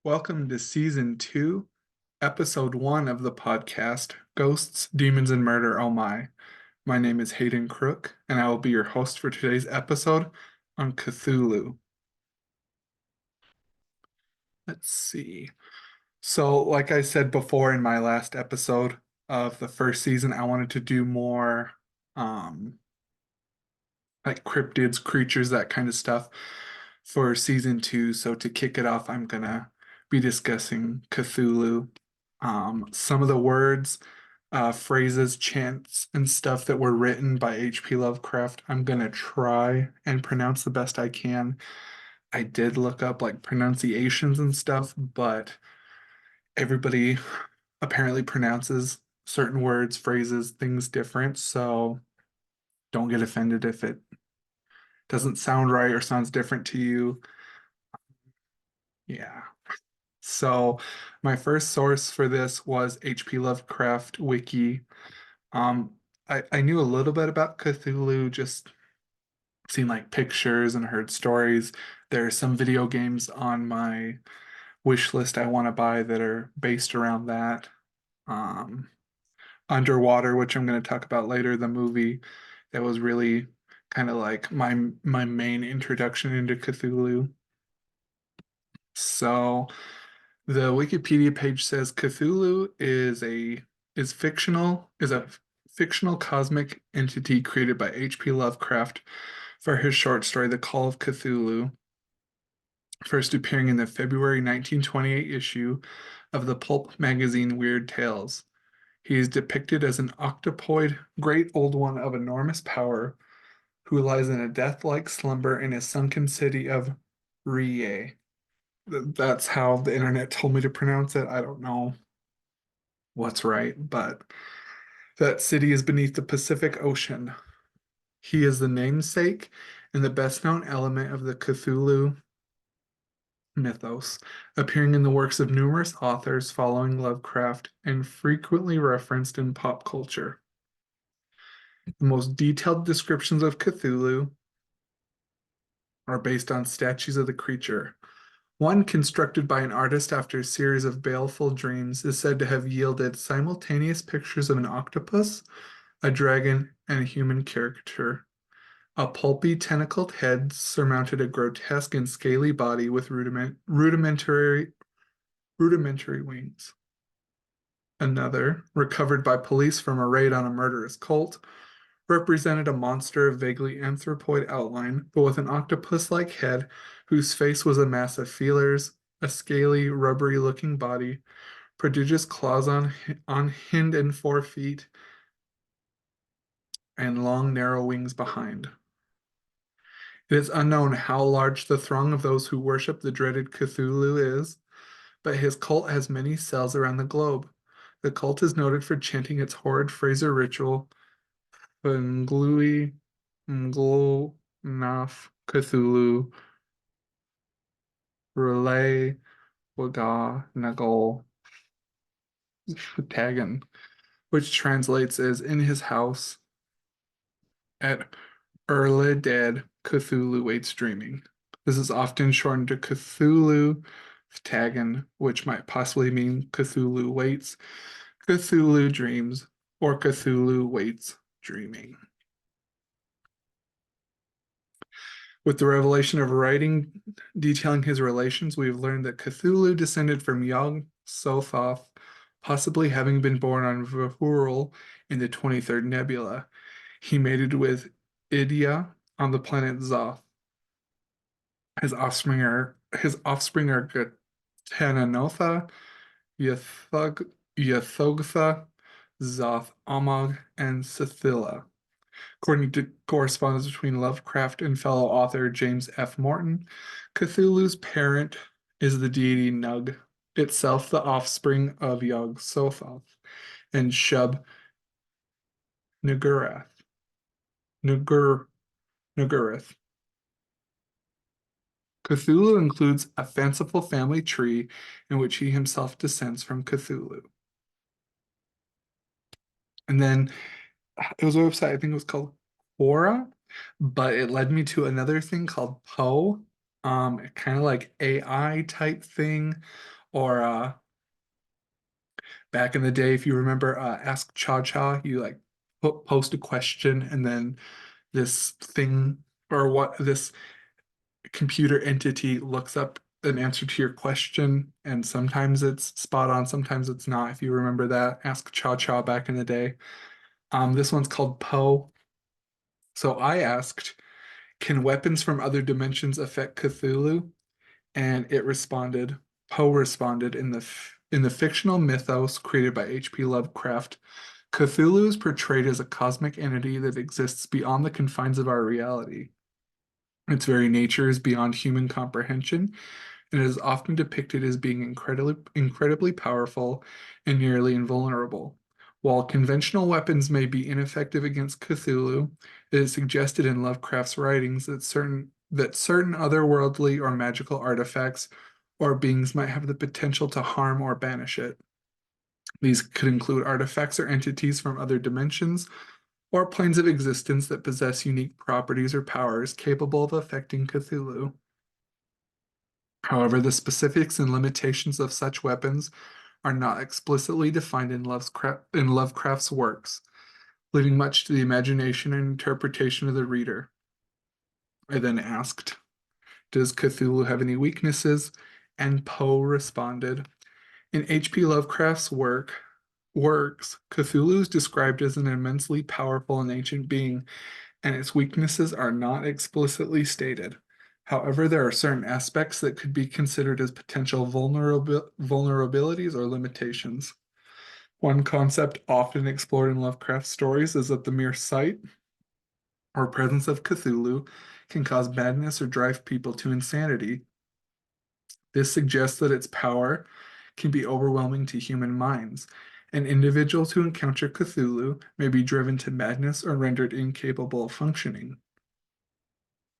Welcome to season 2, episode 1 of the podcast, Ghosts, Demons, and Murder. Oh my. My name is Hayden Crook, and I will be your host for today's episode on Cthulhu. Let's see. So, like I said before in my last episode of the first season, I wanted to do more um like cryptids, creatures, that kind of stuff for season 2. So to kick it off, I'm gonna be discussing Cthulhu. Some of the words, phrases, chants, and stuff that were written by H.P. Lovecraft, I'm gonna try and pronounce the best I can. I did look up like pronunciations and stuff, but everybody apparently pronounces certain words, phrases, things different. So don't get offended if it doesn't sound right or sounds different to you. Yeah. So my first source for this was H.P. Lovecraft Wiki. I knew a little bit about Cthulhu, just seen like pictures and heard stories. There are some video games on my wish list I want to buy that are based around that. Um, Underwater, which I'm going to talk about later, the movie that was really kind of like my main introduction into Cthulhu. So the Wikipedia page says Cthulhu is a fictional cosmic entity created by H.P. Lovecraft for his short story The Call of Cthulhu, first appearing in the February 1928 issue of the pulp magazine Weird Tales. He is depicted as an octopoid, great old one of enormous power who lies in a death-like slumber in a sunken city of Riye. That's how the internet told me to pronounce it. I don't know what's right, but that city is beneath the Pacific Ocean. He is the namesake and the best known element of the Cthulhu mythos, appearing in the works of numerous authors following Lovecraft and frequently referenced in pop culture. The most detailed descriptions of Cthulhu are based on statues of the creature. One constructed by an artist after a series of baleful dreams is said to have yielded simultaneous pictures of an octopus, a dragon, and a human caricature. A pulpy, tentacled head surmounted a grotesque and scaly body with rudimentary wings. Another, recovered by police from a raid on a murderous cult, represented a monster of vaguely anthropoid outline, but with an octopus-like head whose face was a mass of feelers, a scaly, rubbery-looking body, prodigious claws on hind and forefeet, and long, narrow wings behind. It is unknown how large the throng of those who worship the dreaded Cthulhu is, but his cult has many cells around the globe. The cult is noted for chanting its horrid Fraser ritual, Nglui Nglo Naf Cthulhu Relay Waga Nagol Tagan, which translates as in his house at Erle Dead Cthulhu waits dreaming. This is often shortened to Cthulhu Tagan, which might possibly mean Cthulhu waits, Cthulhu dreams, or Cthulhu waits dreaming. With the revelation of writing detailing his relations, we have learned that Cthulhu descended from Yog Sothoth, possibly having been born on Vahurul in the 23rd Nebula. He mated with Idia on the planet Zoth. His offspring are Gatananotha, Yathogtha, Zoth Amog, and Sithila. According to correspondence between Lovecraft and fellow author James F. Morton, Cthulhu's parent is the deity Nug, itself the offspring of Yog Sothoth and Shub Nugurath. Nugur, Nugurith. Cthulhu includes a fanciful family tree in which he himself descends from Cthulhu. And then it was a website, I think it was called Quora, but it led me to another thing called Poe. kind of like AI type thing, or back in the day, if you remember, Ask Cha Cha, you like post a question and then this thing or what this computer entity looks up an answer to your question, and sometimes it's spot on, sometimes it's not. If you remember that, Ask Cha Cha back in the day. This one's called Poe. So I asked, can weapons from other dimensions affect Cthulhu? And it responded, Poe responded, in the fictional mythos created by H.P. Lovecraft, Cthulhu is portrayed as a cosmic entity that exists beyond the confines of our reality. Its very nature is beyond human comprehension, and is often depicted as being incredibly powerful and nearly invulnerable. While conventional weapons may be ineffective against Cthulhu, it is suggested in Lovecraft's writings that certain otherworldly or magical artifacts or beings might have the potential to harm or banish it. These could include artifacts or entities from other dimensions or planes of existence that possess unique properties or powers capable of affecting Cthulhu. However, the specifics and limitations of such weapons are not explicitly defined in Lovecraft's works, leaving much to the imagination and interpretation of the reader. I then asked, does Cthulhu have any weaknesses? And Poe responded, in H.P. Lovecraft's works, Cthulhu is described as an immensely powerful and ancient being, and its weaknesses are not explicitly stated. However, there are certain aspects that could be considered as potential vulnerabilities or limitations. One concept often explored in Lovecraft stories is that the mere sight or presence of Cthulhu can cause madness or drive people to insanity. This suggests that its power can be overwhelming to human minds, and individuals who encounter Cthulhu may be driven to madness or rendered incapable of functioning.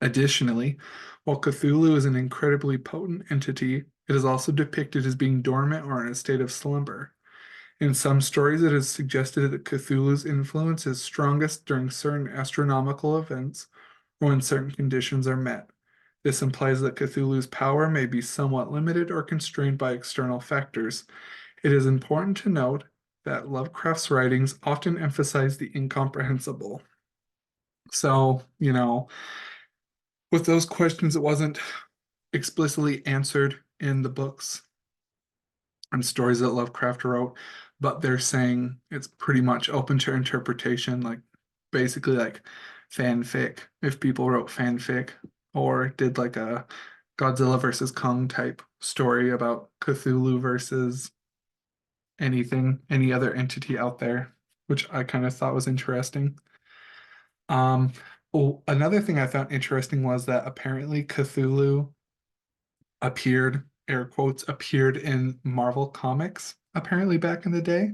Additionally, while Cthulhu is an incredibly potent entity, it is also depicted as being dormant or in a state of slumber. In some stories, it is suggested that Cthulhu's influence is strongest during certain astronomical events or when certain conditions are met. This implies that Cthulhu's power may be somewhat limited or constrained by external factors. It is important to note that Lovecraft's writings often emphasize the incomprehensible. So, with those questions, it wasn't explicitly answered in the books and stories that Lovecraft wrote, but they're saying it's pretty much open to interpretation, like basically like fanfic. If people wrote fanfic or did like a Godzilla versus Kong type story about Cthulhu versus any other entity out there, which I kind of thought was interesting. Um, Another thing I found interesting was that apparently Cthulhu appeared, air quotes, appeared in Marvel Comics, apparently back in the day.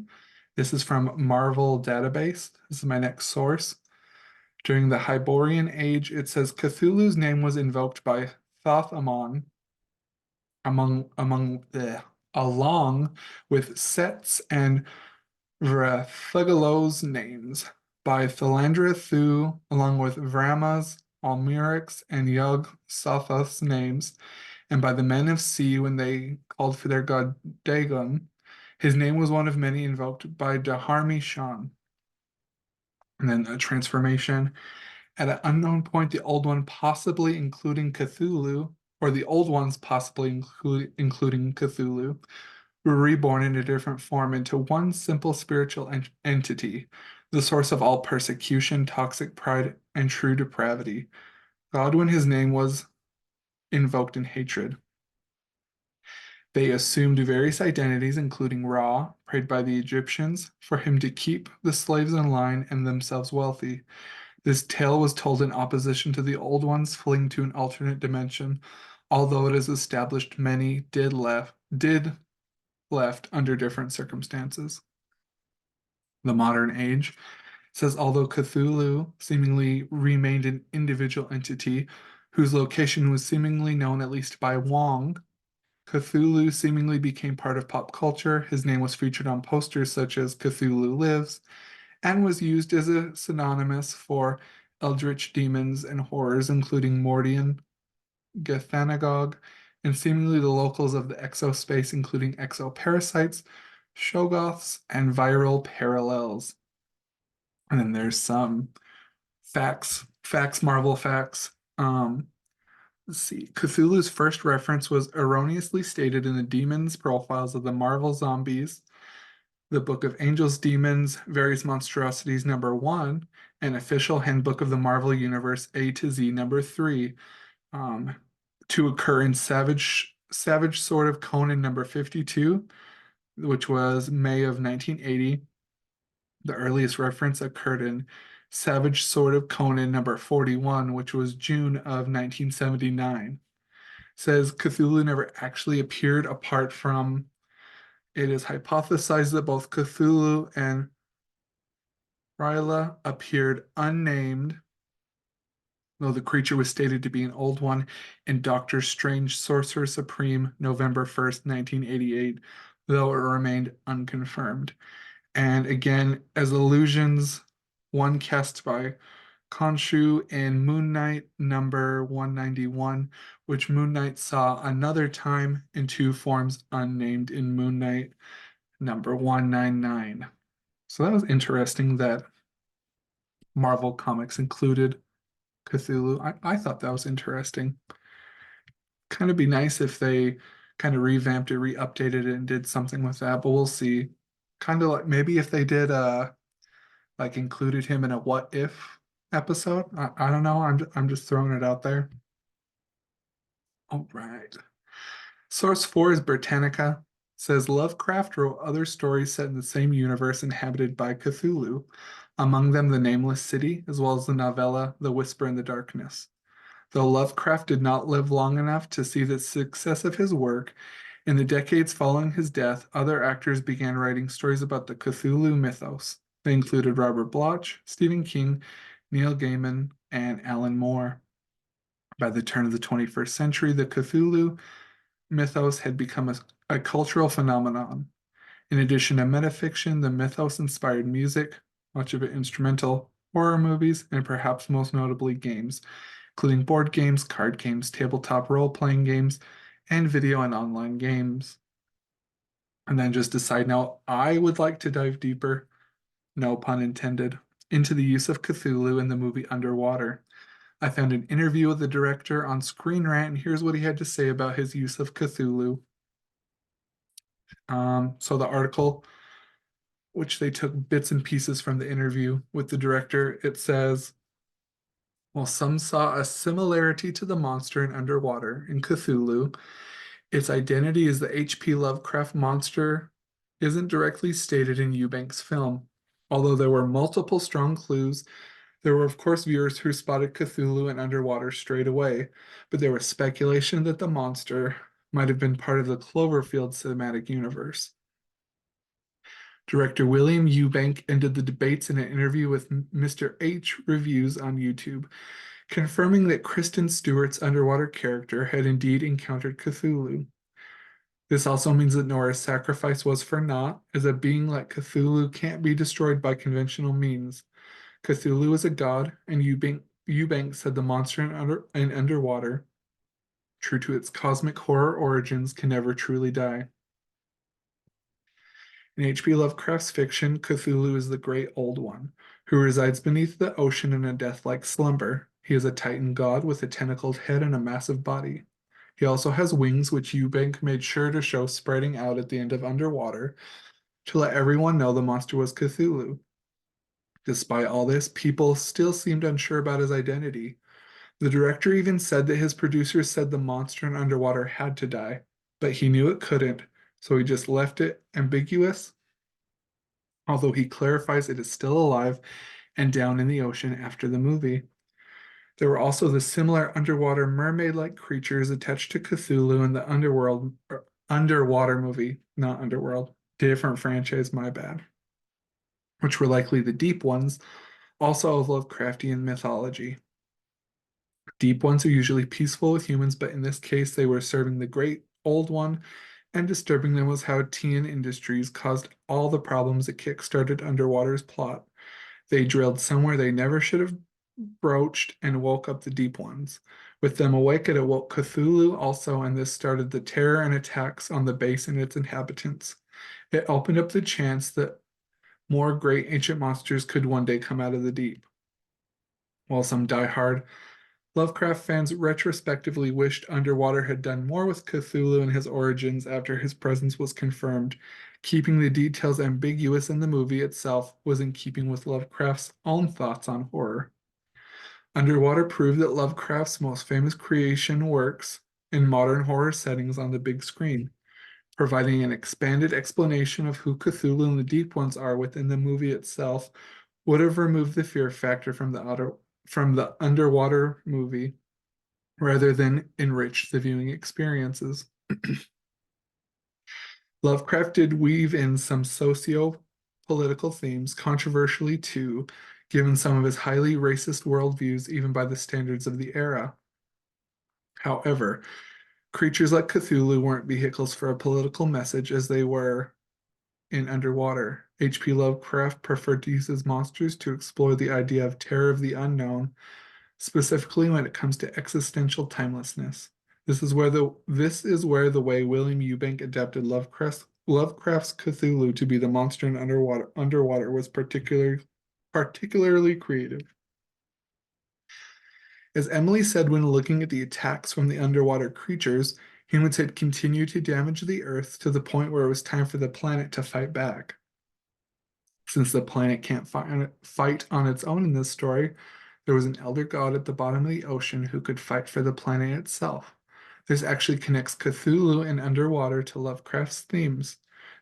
This is from Marvel Database. This is my next source. During the Hyborian Age, it says Cthulhu's name was invoked by Thoth Amon along with Set's and Vrathagallo's names, by Philandra Thu, along with Vrama's, Almiric's, and Yog Sothoth's names, and by the men of sea when they called for their god Dagon. His name was one of many invoked by Daharmi Shan. And then a transformation. At an unknown point, the Old One, possibly including Cthulhu, or the Old Ones possibly including Cthulhu, were reborn in a different form into one simple spiritual entity, the source of all persecution, toxic pride, and true depravity. God, when his name was invoked in hatred. They assumed various identities, including Ra, prayed by the Egyptians, for him to keep the slaves in line and themselves wealthy. This tale was told in opposition to the old ones fleeing to an alternate dimension, although it is established many did left under different circumstances. The modern age says although Cthulhu seemingly remained an individual entity whose location was seemingly known at least by Wong, Cthulhu seemingly became part of pop culture. His name was featured on posters such as Cthulhu Lives and was used as a synonymous for eldritch demons and horrors, including Mordian. Gethanagogue, and seemingly the locals of the exospace, including exoparasites, Shoggoths, and viral parallels. And then there's some Marvel facts. Let's see. Cthulhu's first reference was erroneously stated in the Demons Profiles of the Marvel Zombies, the Book of Angels, Demons, Various Monstrosities #1, and Official Handbook of the Marvel Universe A to Z #3, um, to occur in Savage Sword of Conan #52, which was May of 1980. The earliest reference occurred in Savage Sword of Conan #41, which was June of 1979. Says Cthulhu never actually appeared apart from it is hypothesized that both Cthulhu and R'lyeh appeared unnamed, though the creature was stated to be an old one in Doctor Strange Sorcerer Supreme November 1st, 1988, though it remained unconfirmed. And again, as illusions, one cast by Khonshu in Moon Knight #191, which Moon Knight saw another time in two forms unnamed in Moon Knight #199. So that was interesting that Marvel Comics included Cthulhu. I thought that was interesting. Kind of be nice if they kind of revamped it, re-updated it, and did something with that, but we'll see. Kind of like maybe if they did like included him in a what if episode. I don't know. I'm just throwing it out there. All right. Source 4 is Britannica. Says Lovecraft wrote other stories set in the same universe inhabited by Cthulhu, among them The Nameless City, as well as the novella The Whisper in the Darkness. Though Lovecraft did not live long enough to see the success of his work, in the decades following his death, other actors began writing stories about the Cthulhu mythos. They included Robert Bloch, Stephen King, Neil Gaiman, and Alan Moore. By the turn of the 21st century, the Cthulhu mythos had become a cultural phenomenon. In addition to metafiction, the mythos inspired music, much of it instrumental, horror movies, and perhaps most notably games, including board games, card games, tabletop role-playing games, and video and online games. And then just a side note, I would like to dive deeper, no pun intended, into the use of Cthulhu in the movie Underwater. I found an interview with the director on Screen Rant, and here's what he had to say about his use of Cthulhu. So the article, which they took bits and pieces from the interview with the director, it says, while some saw a similarity to the monster in Underwater in Cthulhu, its identity as the H.P. Lovecraft monster isn't directly stated in Eubank's film. Although there were multiple strong clues, there were, of course, viewers who spotted Cthulhu in Underwater straight away, but there was speculation that the monster might have been part of the Cloverfield cinematic universe. Director William Eubank ended the debates in an interview with Mr. H Reviews on YouTube, confirming that Kristen Stewart's underwater character had indeed encountered Cthulhu. This also means that Nora's sacrifice was for naught, as a being like Cthulhu can't be destroyed by conventional means. Cthulhu is a god, and Eubank said the monster in Underwater, true to its cosmic horror origins, can never truly die. In H.P. Lovecraft's fiction, Cthulhu is the Great Old One, who resides beneath the ocean in a death-like slumber. He is a titan god with a tentacled head and a massive body. He also has wings, which Eubank made sure to show spreading out at the end of Underwater to let everyone know the monster was Cthulhu. Despite all this, people still seemed unsure about his identity. The director even said that his producers said the monster in Underwater had to die, but he knew it couldn't, so he just left it ambiguous, although he clarifies it is still alive and down in the ocean after the movie. There were also the similar underwater mermaid-like creatures attached to Cthulhu in the Underwater movie, not Underworld. Different franchise, my bad. Which were likely the deep ones, also of Lovecraftian mythology. Deep ones are usually peaceful with humans, but in this case, they were serving the Great Old One, and disturbing them was how Tian Industries caused all the problems that kickstarted Underwater's plot. They drilled somewhere they never should have broached and woke up the deep ones. With them awake, it awoke Cthulhu also, and this started the terror and attacks on the base and its inhabitants. It opened up the chance that more great ancient monsters could one day come out of the deep. While some die-hard Lovecraft fans retrospectively wished Underwater had done more with Cthulhu and his origins after his presence was confirmed, keeping the details ambiguous in the movie itself was in keeping with Lovecraft's own thoughts on horror. Underwater proved that Lovecraft's most famous creation works in modern horror settings on the big screen, providing an expanded explanation of who Cthulhu and the Deep Ones are within the movie itself would have removed the fear factor from the underwater movie rather than enrich the viewing experiences. Lovecraft did weave in some socio-political themes, controversially too, given some of his highly racist worldviews even by the standards of the era. However, creatures like Cthulhu weren't vehicles for a political message as they were in Underwater. H.P. Lovecraft preferred to use his monsters to explore the idea of terror of the unknown, specifically when it comes to existential timelessness. This is where the way William Eubank adapted Lovecraft's Cthulhu to be the monster in Underwater was particularly creative. As Emily said when looking at the attacks from the underwater creatures, humans had continued to damage the Earth to the point where it was time for the planet to fight back. Since the planet can't fight on its own in this story, there was an elder god at the bottom of the ocean who could fight for the planet itself. This actually connects Cthulhu and Underwater to Lovecraft's themes.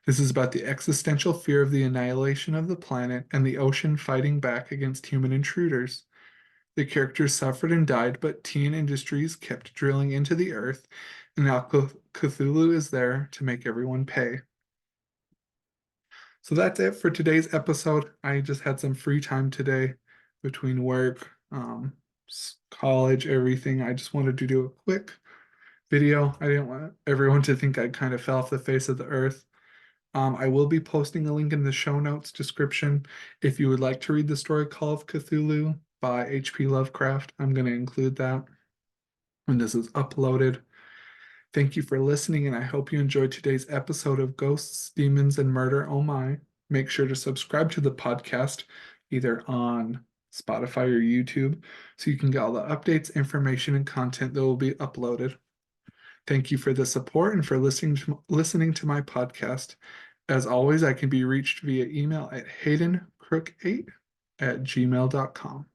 This is about the existential fear of the annihilation of the planet and the ocean fighting back against human intruders. The characters suffered and died, but Tian Industries kept drilling into the earth, and now Cthulhu is there to make everyone pay. So that's it for today's episode. I just had some free time today between work, college, everything. I just wanted to do a quick video. I didn't want everyone to think I kind of fell off the face of the earth. I will be posting a link in the show notes description if you would like to read the story Call of Cthulhu by H.P. Lovecraft. I'm going to include that when this is uploaded. Thank you for listening, and I hope you enjoyed today's episode of Ghosts, Demons, and Murder Oh My. Make sure to subscribe to the podcast either on Spotify or YouTube so you can get all the updates, information, and content that will be uploaded. Thank you for the support and for listening to my podcast. As always, I can be reached via email at haydencrook8@gmail.com.